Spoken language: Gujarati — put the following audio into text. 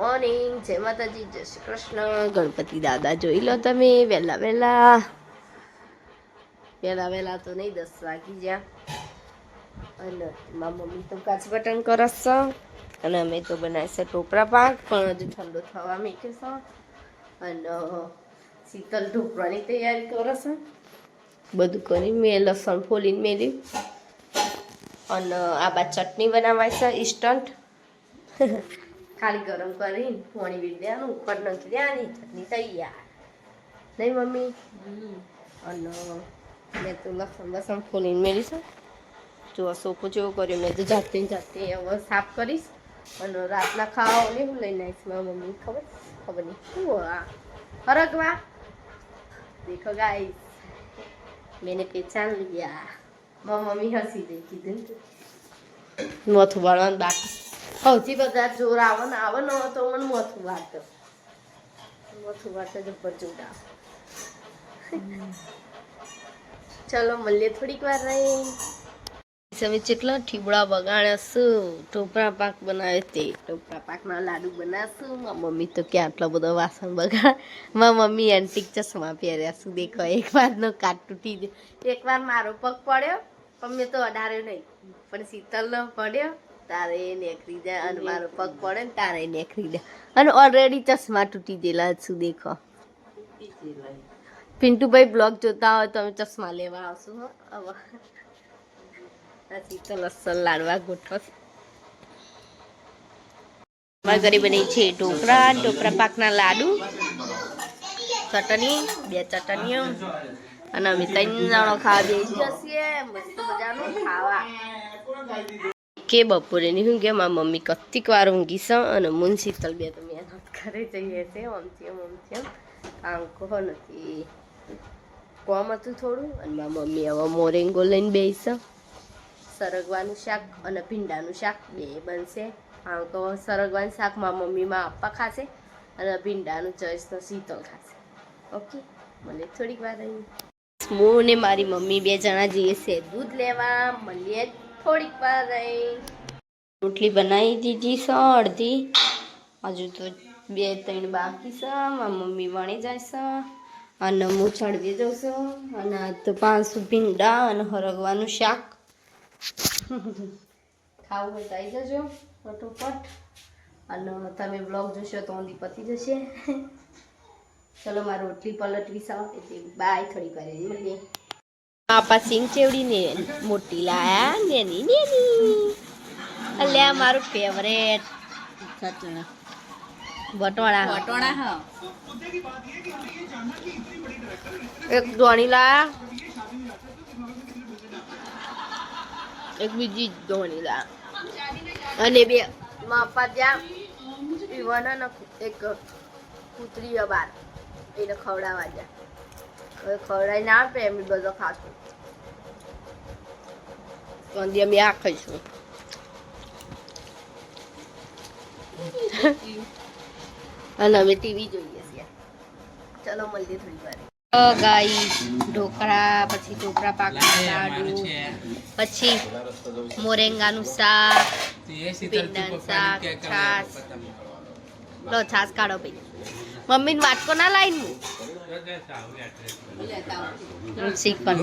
મોર્નિંગ, જય માતાજી, જય શ્રી કૃષ્ણ. ગણપતિ દાદા જોઈ લો તમે. વહેલા વહેલા તો નહીં, 10 વાગી જ્યાં. અને મારી મમ્મી તો કાચ બટન કરશ અને અમે તો બનાવીશું ટોપરા પાક, પણ હજુ ઠંડો થવા મીઠે છે. અને શીતલ ઢોકળાની તૈયારી કરશે. બધું કરી મેં લસણ ફોલીને મેલ્યું. અને આ બા ચટણી બનાવાય છે ઇન્સ્ટન્ટ. ખાલી ગરમ કરીને પાણી વીર દેવાનું, ઉપર નાખી દેવાની, ચટણી તૈયાર. નહીં મમ્મી? અને મેં તો લસણ ફોલીને મેળીશું. જો સોપો જેવો કર્યો મેં તો જાતે હવે સાફ કરીશ. અને રાતના ખાવા ને હું લઈને આવીશ મારા મમ્મી. ખબર નહીં શું આ ફરકવા. દેખો ગાઈસ, मैंने पहचान लिया. મારી મમ્મી હસી દઈ કીધું મોથું વાળવાનું બાકી. સૌથી બધા જોર આવે ને તો મને મોથું વાળતો જબ્બર જોર આવે. ચલો મળીએ થોડીક વાર રહી. તમે કેટલા ઠીબડા બગાડ્યા શું? ટોપરા પાક બનાવે તે ટોપરા પાકના લાડુ બનાવશું. મારી મમ્મી તો ક્યાં આટલો બધો વાસણ બગાડ. મારી મમ્મી એન્ટિક ચશ્મા પહેર્યા શું? દેખો, એકવારનો કાટ તૂટી ગયો. એકવાર મારો પગ પડ્યો પણ મેં તો અડાડ્યો નહીં, પણ શીતલનો પડ્યો તારે નેકરી જાય, અને મારો પગ પડે ને તારે નેકરી જાય. અને ઓલરેડી ચશ્મા તૂટી ગયેલા શું? દેખો, પિન્ટુભાઈ બ્લોગ જોતા હોય તો અમે ચશ્મા લેવા આવશું. હવે શીતલ અસલ લાડવા ગોઠવો. અમારા ઘરે બની છે ટોપરા પાકના લાડુ, ચટણી, 2 ચટણીઓ, અને અમે 3 જણો ખાવા બેસી જશે. મસ્ત મજાનું ખાવા. કે બપોરે ની હું કે મારી મમ્મી કત્તિક વાર ઊંઘી છે, અને મુન શીતલ બે તો મહેનત કરે જઈએ છે. આમ આંખો નથી, કોમ હતું થોડું. અને મારી મમ્મી હવે મોરેંગો લઈને બેસી. સરગવાનું શાક અને ભીંડાનું શાક બે બનશે. આમ તો સરગવાનું શાક મારા મમ્મીમાં આપવા ખાશે, અને ભીંડાનું ચોઈસ તો શીતલ ખાશે. ઓકે, મને થોડીક વાર રહી. હું ને મારી મમ્મી 2 જણા જઈએ છે દૂધ લેવા. મળીએ થોડીક વાર રહી. રોટલી બનાવી દીધી છે અડધી, હજુ તો 2-3 બાકી છે. મારી મમ્મી વણી જાય છે અને હું ચડવી જાઉં છું. અને આ તો 500 ભીંડા અને હરગવાનું શાક. ખાવું હોય તો આવી જજો ફટોફટ. અને તમે બ્લોગ જોશો તો ઊંધી પતી જશે. ચલો, મારી રોટલી પલટવી સાવ એટલે બાય, થોડી વાર મળીએ. આપા સિંગ ચેવડી ને મોટી લાયા, નેની અલ્યા મારું ફેવરેટ વટોણા. હા, એક દોણી લાયા, એક બીજી દોણી લાયા, અને 2 માપા ત્યાં ઈવાના એક કૂતરી બાર એને ખવડાવવા જાય. હવે ખવડાવી ના આપે એમ બધો ખાશું. કંદી અમે આ ખાઈશું. અને અમે ટીવી જોઈએ છીએ. ચલો મળીએ થોડી વાર. ગાઈસ, ઢોકળા, પછી ટોપરા પાકના લાડુ, પછી મોરેંગાનું શાક, ભીંડાનું શાક, છાશ. લો છાશ કાઢો ભાઈ. મમ્મીને વાટકો ના લાવીને શીખ પણ